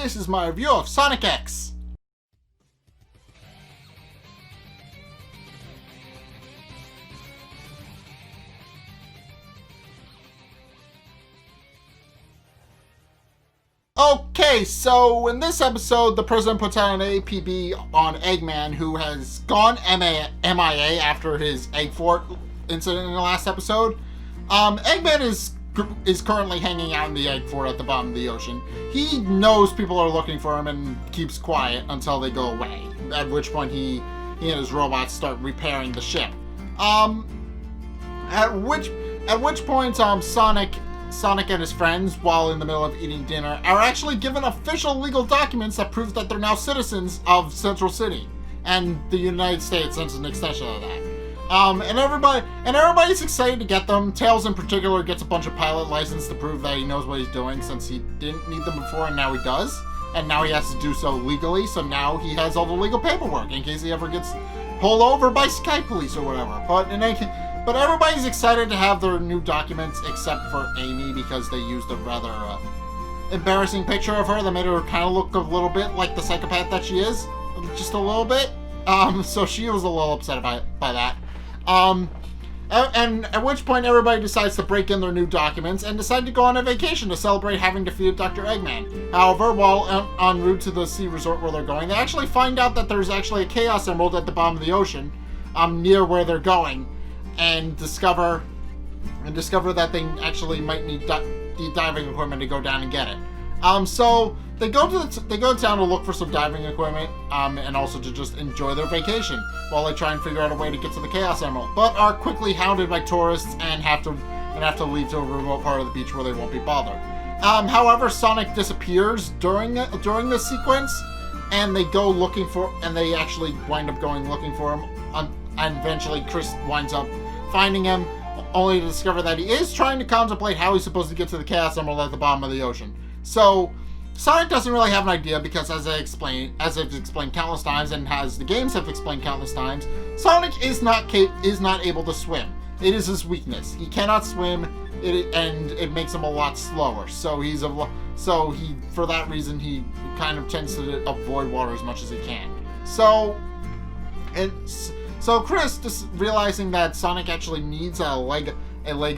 this is my review of Sonic X. Okay, so in this episode, the president puts out an APB on Eggman, who has gone MIA after his Egg Fort incident in the last episode. Eggman is currently hanging out in the Egg Fort at the bottom of the ocean. He knows people are looking for him and keeps quiet until they go away, at which point he and his robots start repairing the ship. At which point Sonic and his friends, while in the middle of eating dinner, are actually given official legal documents that prove that they're now citizens of Central City and the United States as an extension of that. And everybody's excited to get them. Tails in particular gets a bunch of pilot license to prove that he knows what he's doing, since he didn't need them before and now he does. And now he has to do so legally, so now he has all the legal paperwork in case he ever gets pulled over by Sky Police or whatever. But everybody's excited to have their new documents, except for Amy, because they used a rather embarrassing picture of her that made her kind of look a little bit like the psychopath that she is. Just a little bit. So she was a little upset by that. And at which point everybody decides to break in their new documents and decide to go on a vacation to celebrate having defeated Dr. Eggman. However, while en route to the sea resort where they're going, they actually find out that there's actually a Chaos Emerald at the bottom of the ocean, near where they're going. And discover that they actually might need diving equipment to go down and get it. So they go to town to look for some diving equipment, and also to just enjoy their vacation while they try and figure out a way to get to the Chaos Emerald, but are quickly hounded by tourists and have to leave to a remote part of the beach where they won't be bothered. However, Sonic disappears during this sequence, and they actually wind up going looking for him. And eventually Chris winds up finding him, only to discover that he is trying to contemplate how he's supposed to get to the Chaos Emerald at the bottom of the ocean. So Sonic doesn't really have an idea because, as I've explained countless times, and as the games have explained countless times, Sonic is not able to swim. It is his weakness. He cannot swim, and it makes him a lot slower. So for that reason, he kind of tends to avoid water as much as he can. So Chris, just realizing that Sonic actually needs a leg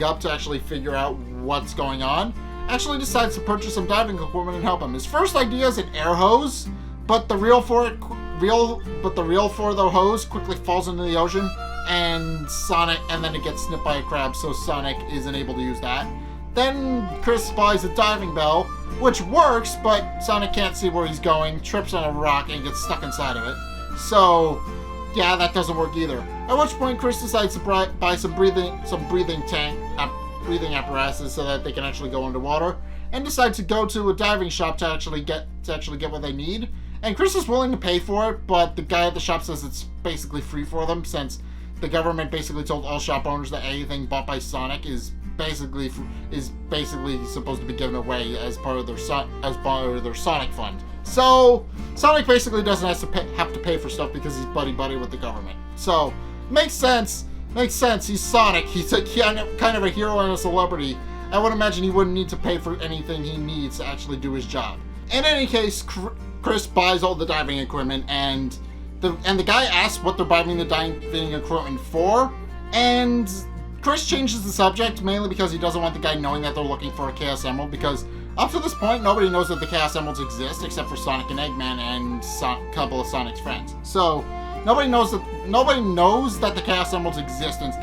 up to actually figure out what's going on, actually decides to purchase some diving equipment and help him. His first idea is an air hose, but the reel for the hose quickly falls into the ocean, and then it gets snipped by a crab, so Sonic isn't able to use that. Then Chris buys a diving bell, which works, but Sonic can't see where he's going, trips on a rock, and gets stuck inside of it. So yeah, that doesn't work either. At which point, Chris decides to buy some breathing apparatuses so that they can actually go underwater, and decides to go to a diving shop to actually get what they need. And Chris is willing to pay for it, but the guy at the shop says it's basically free for them, since the government basically told all shop owners that anything bought by Sonic is basically supposed to be given away as part of their Sonic fund. So Sonic basically doesn't have to pay for stuff because he's buddy with the government. So makes sense. He's Sonic. He's kind of a hero and a celebrity. I would imagine he wouldn't need to pay for anything he needs to actually do his job. In any case, Chris buys all the diving equipment, and the guy asks what they're buying the diving equipment for, and Chris changes the subject mainly because he doesn't want the guy knowing that they're looking for a Chaos Emerald, because up to this point, nobody knows that the Chaos Emeralds exist except for Sonic and Eggman and a couple of Sonic's friends. So nobody knows that the Chaos Emeralds exist and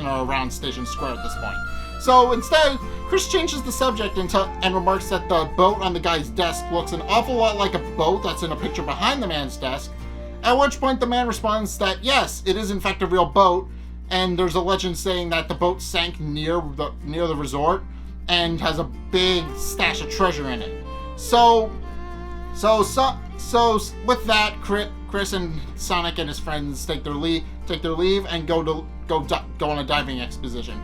are around Station Square at this point. So instead, Chris changes the subject and remarks that the boat on the guy's desk looks an awful lot like a boat that's in a picture behind the man's desk. At which point the man responds that yes, it is in fact a real boat, and there's a legend saying that the boat sank near the resort and has a big stash of treasure in it. So with that, Chris and Sonic and his friends take their leave and go on a diving expedition,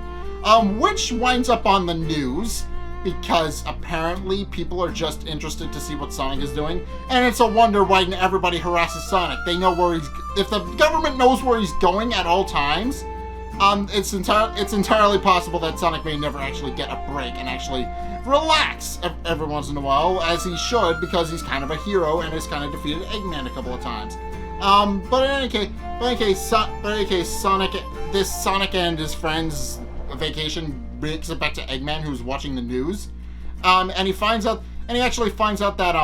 which winds up on the news because apparently people are just interested to see what Sonic is doing, and it's a wonder why everybody harasses Sonic. They know where if the government knows where he's going at all times, it's entirely possible that Sonic may never actually get a break and actually relax every once in a while, as he should, because he's kind of a hero and has kind of defeated Eggman a couple of times. But in any case, Sonic and his friends' vacation makes it back to Eggman, who's watching the news. And he actually finds out that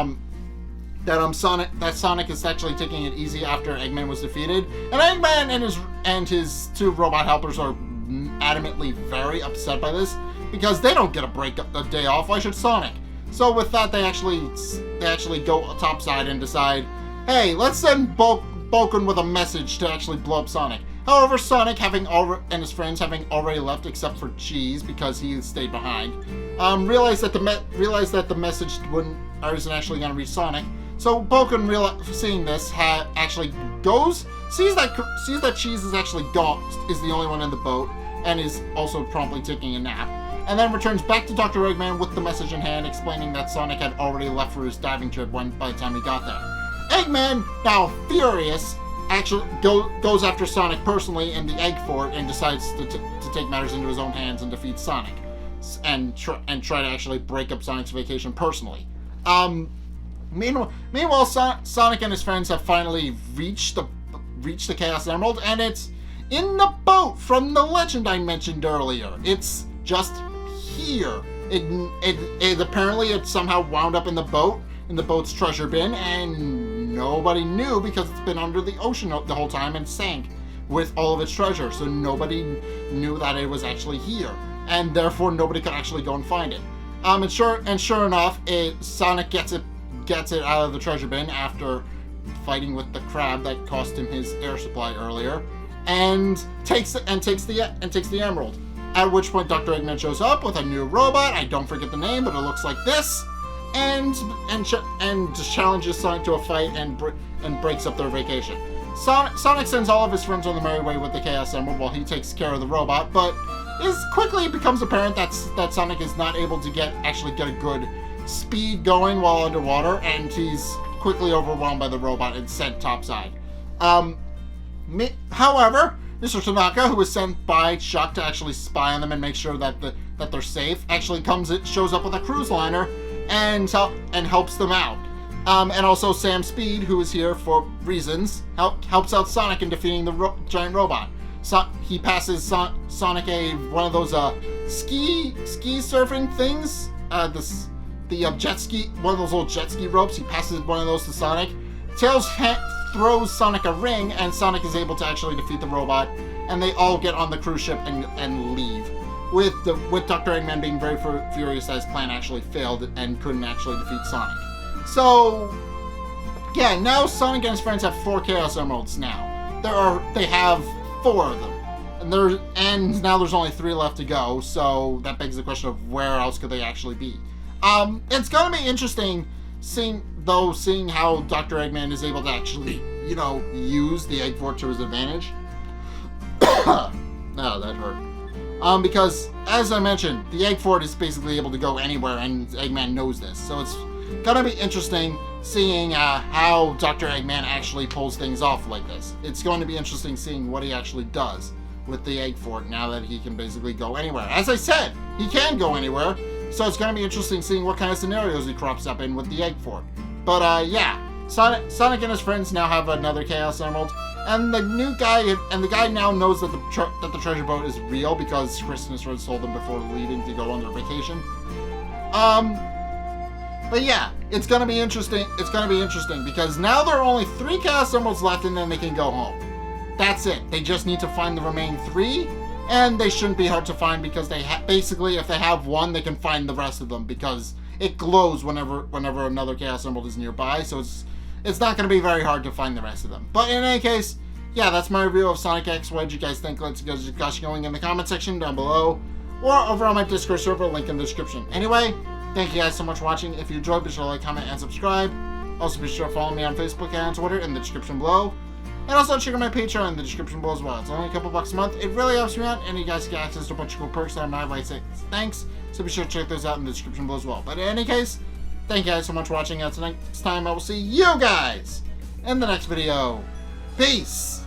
Sonic is actually taking it easy after Eggman was defeated, and Eggman and his two robot helpers are adamantly very upset by this because they don't get a day off. Why should Sonic? So with that, they actually go topside and decide, hey, let's send Boken with a message to actually blow up Sonic. However, Sonic, and his friends having already left except for Cheese because he stayed behind, realized that the message isn't actually going to reach Sonic. So Boken, seeing this, sees that Cheese is actually gone, is the only one in the boat, and is also promptly taking a nap, and then returns back to Dr. Eggman with the message in hand, explaining that Sonic had already left for his diving trip by the time he got there. Eggman, now furious, actually goes after Sonic personally in the Egg Fort and decides to take matters into his own hands and defeat Sonic, and try to actually break up Sonic's vacation personally. Meanwhile, Sonic and his friends have finally reached the Chaos Emerald, and it's in the boat from the legend I mentioned earlier. It's just here. It apparently somehow wound up in the boat's treasure bin, and nobody knew because it's been under the ocean the whole time and sank with all of its treasure. So nobody knew that it was actually here, and therefore nobody could actually go and find it. And sure enough, Sonic gets it out of the treasure bin after fighting with the crab that cost him his air supply earlier, and takes the emerald. At which point Dr. Eggman shows up with a new robot. I don't forget the name, but it looks like this, and challenges Sonic to a fight and breaks up their vacation. Sonic sends all of his friends on the merry way with the Chaos Emerald while he takes care of the robot, but quickly becomes apparent that Sonic is not able to get a good speed going while underwater, and he's quickly overwhelmed by the robot and sent topside. However, Mr. Tanaka, who was sent by Chuck to actually spy on them and make sure that they're safe, actually shows up with a cruise liner and helps them out. And also Sam Speed, who is here for reasons, helps out Sonic in defeating the giant robot. He passes Sonic one of those ski surfing things. The jet ski, one of those little jet ski ropes. He passes one of those to Sonic. Tails throws Sonic a ring, and Sonic is able to actually defeat the robot, and they all get on the cruise ship and leave. With Dr. Eggman being very furious that his plan actually failed and couldn't actually defeat Sonic. So, yeah, now Sonic and his friends have 4 Chaos Emeralds now. They have 4 of them, and now there's only 3 left to go. So that begs the question of where else could they actually be. It's gonna be interesting seeing how Dr. Eggman is able to actually, use the Egg Fort to his advantage. Oh, that hurt. Because, as I mentioned, the Egg Fort is basically able to go anywhere, and Eggman knows this. So it's gonna be interesting seeing how Dr. Eggman actually pulls things off like this. It's going to be interesting seeing what he actually does with the Egg Fort now that he can basically go anywhere. As I said, he can go anywhere. So it's going to be interesting seeing what kind of scenarios he crops up in with the Egg Fort. But yeah, Sonic and his friends now have another Chaos Emerald, and the guy now knows that the treasure boat is real because Chris and his friends told them before leaving to go on their vacation. But yeah, it's going to be interesting. It's going to be interesting because now there are only 3 Chaos Emeralds left, and then they can go home. That's it. They just need to find the remaining 3. And they shouldn't be hard to find because basically, if they have one, they can find the rest of them because it glows whenever another Chaos Emerald is nearby. So it's not going to be very hard to find the rest of them. But in any case, yeah, that's my review of Sonic X. What did you guys think? Let's go discuss going in the comment section down below or over on my Discord server, link in the description. Anyway, thank you guys so much for watching. If you enjoyed, be sure to like, comment, and subscribe. Also, be sure to follow me on Facebook and Twitter in the description below. And also check out my Patreon in the description below as well. It's only a couple bucks a month. It really helps me out, and you guys get access to a bunch of cool perks that I might say thanks. So be sure to check those out in the description below as well. But in any case, thank you guys so much for watching. Until next time, I will see you guys in the next video. Peace!